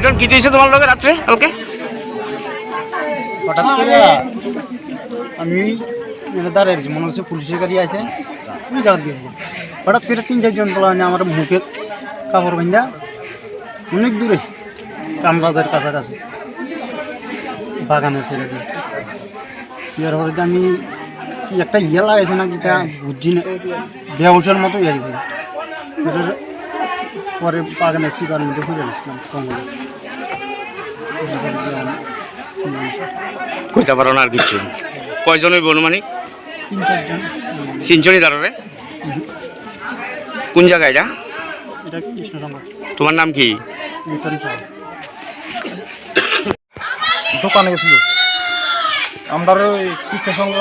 লিটন কি দিয়েছে তোমার লগে রাত্রে কালকে? হঠাৎ করে আমি দাঁড়িয়েছি, মনে হচ্ছে পুলিশের গাড়ি আছে, ওই জায়গা গেছি। হঠাৎ করে 3-4 জন বলা আমার মুখে কাপড় বান্ধা অনেক দূরে কামরাজের কাছাকাছি বাগানে ছেড়ে দিয়েছি। ইয়ার পরে আমি একটা ইয়ে লাগাইছে না, যেটা বুঝছি না, বেউসের মতো হয়ে গেছে। পরে বাগানে সিগার মধ্যে ফিরে আসলাম কঙ্গলে। কইতে পারো না আর কিছু? কয়জন হইব অনুমানিক? 3-4 জন। 3 জনই দাঁড়ারে? কোন জায়গা এটা? এটা কৃষ্ণসংঘ। তোমার নাম কি? লিটন সাহা। দোকানে গেছিল আমরা ওই কৃষ্ণসংঘ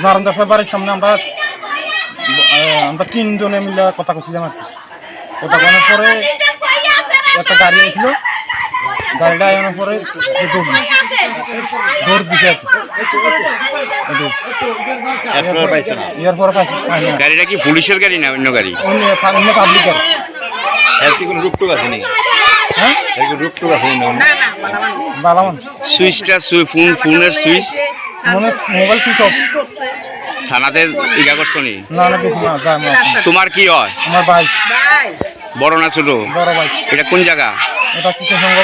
নারায়ণ দাসের বাড়ির সামনে। আমরা 3 জনে মিলে কথা কছিলাম আর কি। কথা বলার পরে একটা গাড়ি আসছিল, গাড়িটা আনার পরে দৌড় দিছে আর কি। এরপরে গাড়িটা কি পুলিশের গাড়ি না অন্য গাড়ি? অন্য পাবলিকের। রূপটুক আছে নাকি? হ্যাঁ, রূপটুক আছে বালামান সুইচটা ফোনের সুইচ মনে মোবাইল সুইচ অফ। থানাতে ইগা করছো নি? না না কিছু না, যাই না। তোমার কি হয়? আমার ভাই বড় না ছোট? বড় ভাই। এটা কোন জায়গা? এটা কৃষ্ণসংঘ।